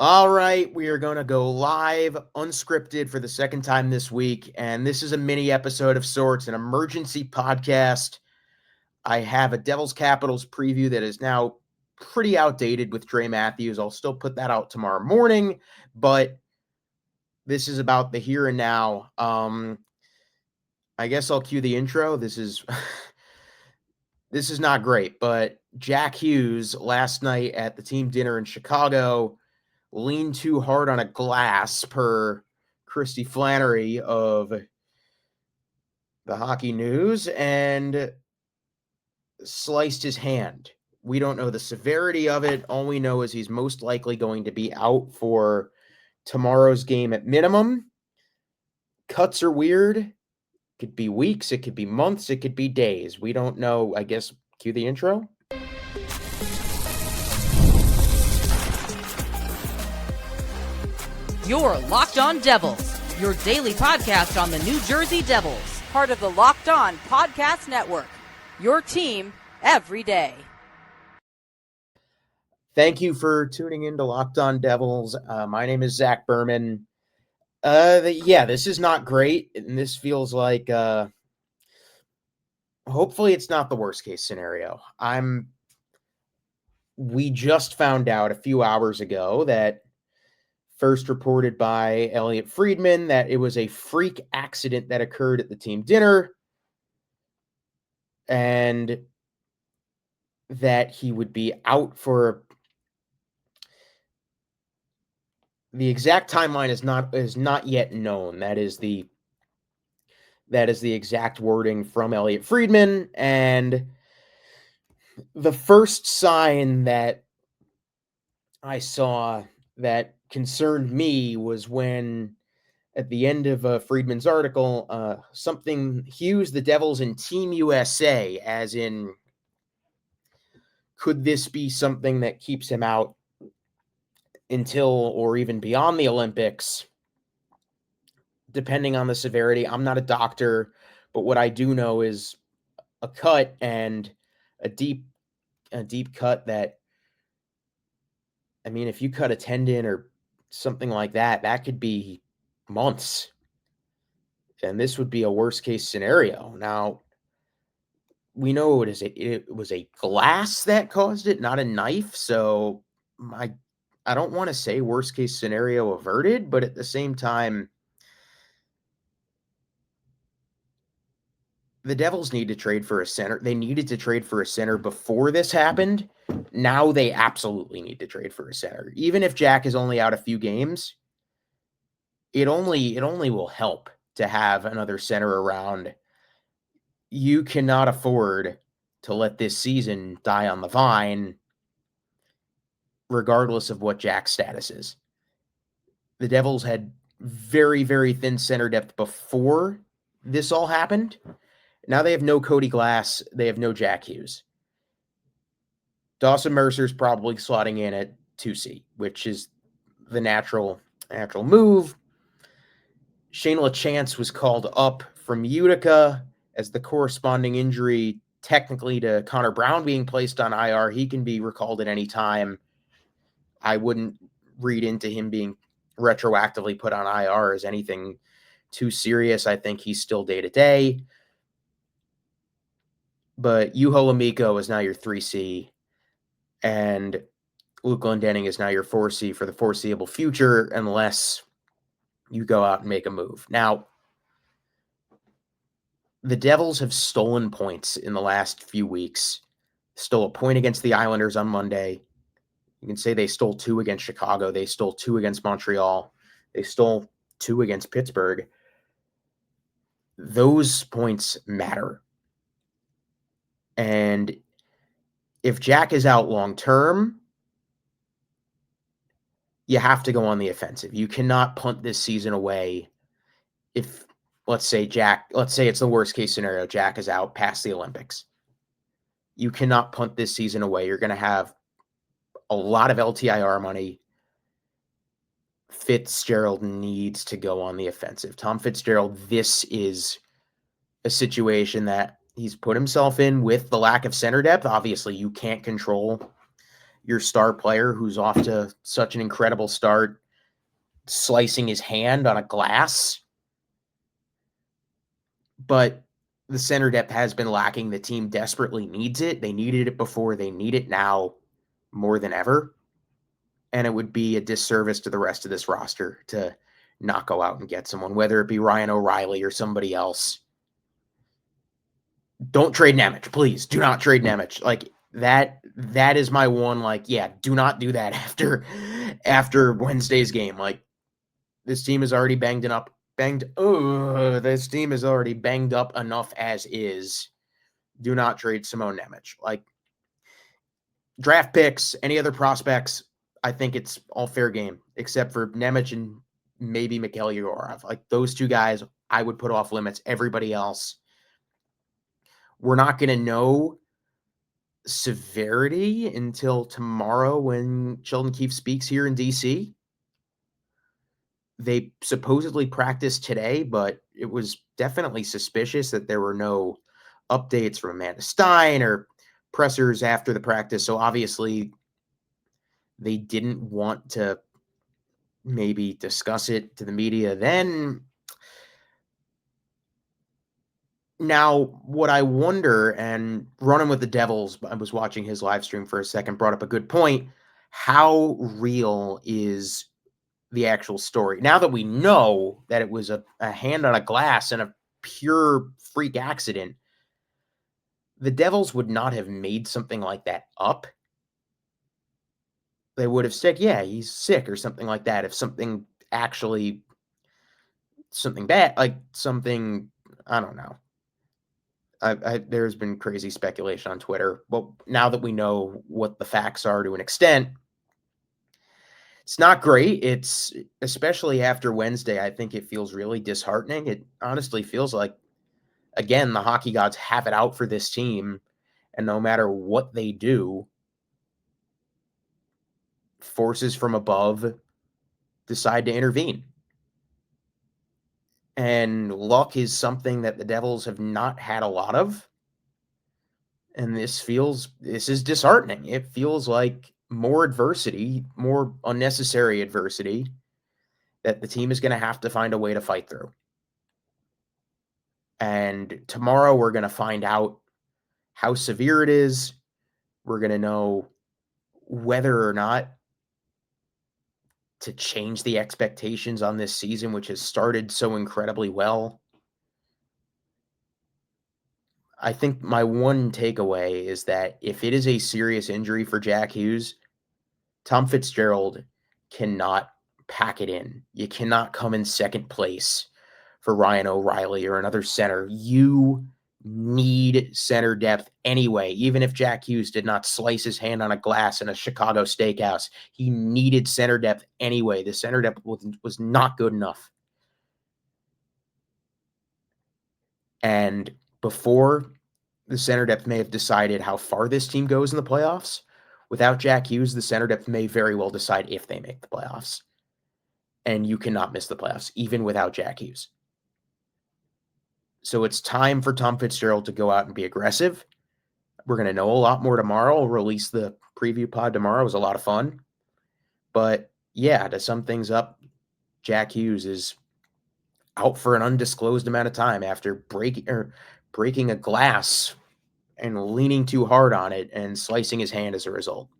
All right, we are going to go live, unscripted for the second time this week. And this is a mini episode of sorts, an emergency podcast. I have a Devils Capitals preview that is now pretty outdated with Dre Matthews. I'll still put that out tomorrow morning, but this is about the here and now. I guess I'll cue the intro. This is this is not great, but Jack Hughes last night at the team dinner in Chicago leaned too hard on a glass, per Christy Flannery of the Hockey News, and sliced his hand. We don't know the severity of it. All we know is he's most likely going to be out for tomorrow's game at minimum. Cuts are weird. It could be weeks, it could be months, it could be days. We don't know. I guess cue the intro. You're Locked On Devils, your daily podcast on the New Jersey Devils. Part of the Locked On Podcast Network, your team every day. Thank you for tuning in to Locked On Devils. My name is Zach Berman. This is not great, and this feels like hopefully it's not the worst case scenario. We just found out a few hours ago that, first reported by Elliot Friedman, that it was a freak accident that occurred at the team dinner and that he would be out for the exact timeline is not yet known. That is the exact wording from Elliot Friedman. And the first sign that I saw that concerned me was when, at the end of Friedman's article, something Hughes, the Devils, and Team USA, as in, could this be something that keeps him out until or even beyond the Olympics, depending on the severity. I'm not a doctor, but what I do know is a cut, and a deep cut that, I mean, if you cut a tendon or something like that, that could be months. And this would be a worst case scenario. Now, we know it was a glass that caused it, not a knife. So I don't want to say worst case scenario averted, but at the same time, the Devils need to trade for a center. They needed to trade for a center before this happened. Now they absolutely need to trade for a center. Even if Jack is only out a few games, it only will help to have another center around. You cannot afford to let this season die on the vine, regardless of what Jack's status is. The Devils had very, very thin center depth before this all happened. Now they have no Cody Glass. They have no Jack Hughes. Dawson Mercer's probably slotting in at 2C, which is the natural move. Shane LaChance was called up from Utica as the corresponding injury technically to Connor Brown being placed on IR. He can be recalled at any time. I wouldn't read into him being retroactively put on IR as anything too serious. I think he's still day-to-day. But Juho Lamiko is now your 3C, and Luke Glendening is now your 4C for the foreseeable future, unless you go out and make a move. Now, the Devils have stolen points in the last few weeks. Stole a point against the Islanders on Monday. You can say they stole 2 against Chicago. They stole 2 against Montreal. They stole 2 against Pittsburgh. Those points matter. And if Jack is out long term, you have to go on the offensive. You cannot punt this season away. If, let's say it's the worst case scenario, Jack is out past the Olympics. You cannot punt this season away. You're going to have a lot of LTIR money. Fitzgerald needs to go on the offensive. Tom Fitzgerald, this is a situation that he's put himself in with the lack of center depth. Obviously, you can't control your star player who's off to such an incredible start slicing his hand on a glass. But the center depth has been lacking. The team desperately needs it. They needed it before. They need it now more than ever. And it would be a disservice to the rest of this roster to not go out and get someone, whether it be Ryan O'Reilly or somebody else. Don't trade Nemec, please. Do not trade Nemec. Like that is my one, like, yeah, do not do that after Wednesday's game. Like, this team is already this team is already banged up enough as is. Do not trade Simone Nemec. Like, draft picks, any other prospects, I think it's all fair game, except for Nemec and maybe Mikhail Yegorov. Like, those two guys, I would put off limits. Everybody else, we're not going to know severity until tomorrow when Sheldon Keefe speaks here in D.C. They supposedly practiced today, but it was definitely suspicious that there were no updates from Amanda Stein or pressers after the practice. So obviously they didn't want to maybe discuss it to the media then. Now, what I wonder, and Running with the Devils, I was watching his live stream for a second, brought up a good point. How real is the actual story? Now that we know that it was a hand on a glass and a pure freak accident, the Devils would not have made something like that up. They would have said, yeah, he's sick or something like that. If something bad, like something, I don't know. There's been crazy speculation on Twitter. Well, now that we know what the facts are to an extent, it's not great. It's, especially after Wednesday, I think it feels really disheartening. It honestly feels like, again, the hockey gods have it out for this team, and no matter what they do, forces from above decide to intervene. And luck is something that the Devils have not had a lot of. And this is disheartening. It feels like more adversity, more unnecessary adversity that the team is going to have to find a way to fight through. And tomorrow we're going to find out how severe it is. We're going to know whether or not to change the expectations on this season, which has started so incredibly well. I think my one takeaway is that if it is a serious injury for Jack Hughes, Tom Fitzgerald cannot pack it in. You cannot come in second place for Ryan O'Reilly or another center. You need center depth anyway. Even if Jack Hughes did not slice his hand on a glass in a Chicago steakhouse, he needed center depth anyway. The center depth was not good enough. And before, the center depth may have decided how far this team goes in the playoffs. Without Jack Hughes, the center depth may very well decide if they make the playoffs. And you cannot miss the playoffs, even without Jack Hughes. So it's time for Tom Fitzgerald to go out and be aggressive. We're going to know a lot more tomorrow. I'll release the preview pod tomorrow. It was a lot of fun. But yeah, to sum things up, Jack Hughes is out for an undisclosed amount of time after breaking a glass and leaning too hard on it and slicing his hand as a result.